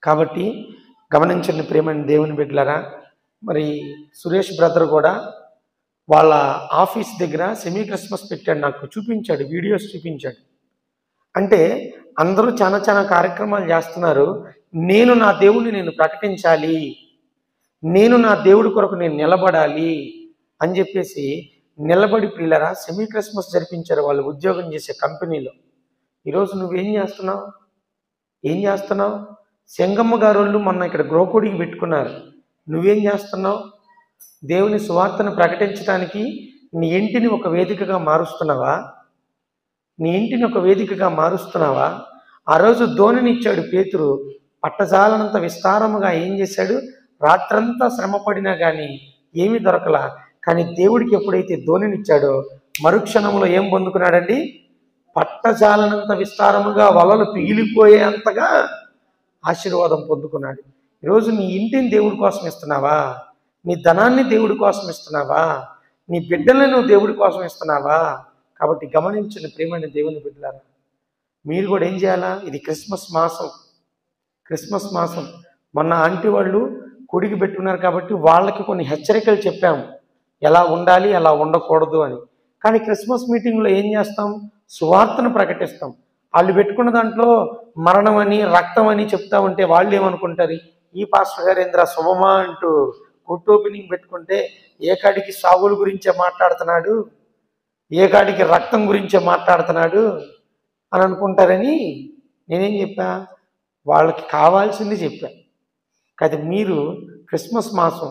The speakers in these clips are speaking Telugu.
కాబట్టి గమనించండి ప్రియమైన దేవుని బిడ్డలారా, మరి సురేష్ బ్రదర్ కూడా వాళ్ళ ఆఫీస్ దగ్గర సెమీ క్రిస్మస్ పెట్టాడు, నాకు చూపించాడు, వీడియోస్ చూపించాడు. అంటే అందరూ చాలా చాలా కార్యక్రమాలు చేస్తున్నారు, నేను నా దేవుడిని నేను ప్రకటించాలి, నేను నా దేవుడి కొరకు నేను నిలబడాలి అని చెప్పేసి నిలబడి ప్రియులరా సెమీ క్రిస్మస్ జరిపించారు వాళ్ళు ఉద్యోగం చేసే కంపెనీలో. ఈరోజు నువ్వేం చేస్తున్నావు? ఏం చేస్తున్నావు? సెంగమ్మ గారు వాళ్ళు మొన్న ఇక్కడ గ్రోకోడికి పెట్టుకున్నారు, నువ్వేం చేస్తున్నావు? దేవుని సువార్తను ప్రకటించడానికి నీ ఇంటిని ఒక వేదికగా మారుస్తున్నావా? నీ ఇంటిని ఒక వేదికగా మారుస్తున్నావా? ఆ రోజు ధోనినిచ్చాడు పేతురు, పట్టజాలనంత విస్తారముగా ఏం చేశాడు? రాత్రంతా శ్రమ పడినా కానీ ఏమీ దొరకలా. కానీ దేవుడికి ఎప్పుడైతే ధోనినిచ్చాడో మరుక్షణంలో ఏం పొందుకున్నాడండి? పట్టజాలనంత విస్తారముగా వలలు పిగిలిపోయేంతగా ఆశీర్వాదం పొందుకున్నాడు. ఈరోజు నీ ఇంటిని దేవుడి కోసం ఇస్తున్నావా? నీ ధనాన్ని దేవుడి కోసం ఇస్తున్నావా? నీ బిడ్డలను నువ్వు దేవుడి కోసం ఇస్తున్నావా? కాబట్టి గమనించండి ప్రియమైన దేవుని బిడ్డలారా, మీరు కూడా ఏం చేయాలా? ఇది క్రిస్మస్ మాసం, క్రిస్మస్ మాసం. మొన్న ఆంటీ వాళ్ళు కొడికి పెట్టుకున్నారు కాబట్టి వాళ్ళకి కొన్ని హెచ్చరికలు చెప్పాము, ఎలా ఉండాలి ఎలా ఉండకూడదు అని. కానీ క్రిస్మస్ మీటింగ్లో ఏం చేస్తాం? సువార్తను ప్రకటిస్తాం. వాళ్ళు పెట్టుకున్న దాంట్లో మరణం అని రక్తం అని చెప్తా ఉంటే వాళ్ళు ఏమనుకుంటారు? ఈ పాస్టర్ గారు ఏంద్ర శుభమా అంటూ కొట్టు ఓపెనింగ్ పెట్టుకుంటే ఏ కాడికి సాగుల గురించే మాట్లాడుతున్నాడు, ఏ కాడికి రక్తం గురించే మాట్లాడుతున్నాడు అని అనుకుంటారని నేనేం చెప్పా? వాళ్ళకి కావాల్సింది చెప్పా. కాదు, మీరు క్రిస్మస్ మాసం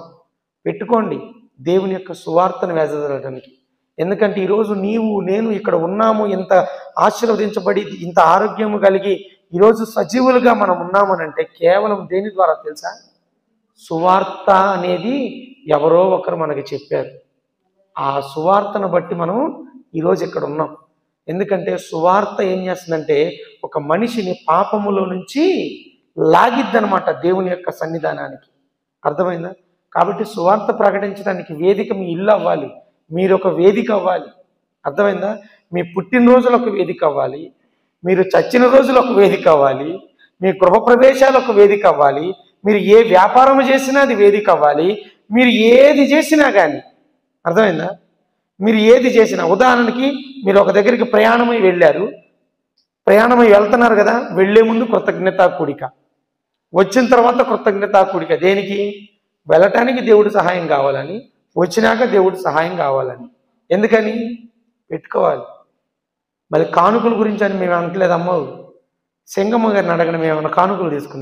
పెట్టుకోండి దేవుని యొక్క సువార్తను వెదజల్లడానికి. ఎందుకంటే ఈరోజు నీవు నేను ఇక్కడ ఉన్నాము, ఇంత ఆశీర్వదించబడి ఇంత ఆరోగ్యము కలిగి ఈరోజు సజీవులుగా మనం ఉన్నామనంటే కేవలం దేని ద్వారా తెలుసా? సువార్త అనేది ఎవరో ఒకరు మనకి చెప్పారు. ఆ సువార్తను బట్టి మనం ఈరోజు ఇక్కడ ఉన్నాం. ఎందుకంటే సువార్త ఏం చేస్తుందంటే ఒక మనిషిని పాపములో నుంచి లాగిద్దనమాట దేవుని యొక్క సన్నిధానానికి. అర్థమైందా? కాబట్టి సువార్త ప్రకటించడానికి వేదిక మీ ఇల్లు అవ్వాలి, మీరు ఒక వేదిక అవ్వాలి. అర్థమైందా? మీ పుట్టినరోజులు ఒక వేదిక అవ్వాలి, మీరు చచ్చిన రోజులు ఒక వేదిక అవ్వాలి, మీ గృహప్రవేశాలు ఒక వేదిక అవ్వాలి, మీరు ఏ వ్యాపారం చేసినా అది వేదిక అవ్వాలి, మీరు ఏది చేసినా కానీ. అర్థమైందా? మీరు ఏది చేసినా, ఉదాహరణకి మీరు ఒక దగ్గరికి ప్రయాణమై వెళ్ళారు, ప్రయాణమై వెళ్తున్నారు కదా, వెళ్ళే ముందు కృతజ్ఞతా కూడిక, వచ్చిన తర్వాత కృతజ్ఞతా కూడిక. దేనికి? వెళ్ళటానికి దేవుడి సహాయం కావాలని, వచ్చినాక దేవుడి సహాయం కావాలని. ఎందుకని? పెట్టుకోవాలి. మరి కానుకల గురించి అని మేము అనట్లేదు. అమ్మ సెంగమ్మ గారిని అడగడం, ఏమైనా కానుకలు తీసుకున్నాం?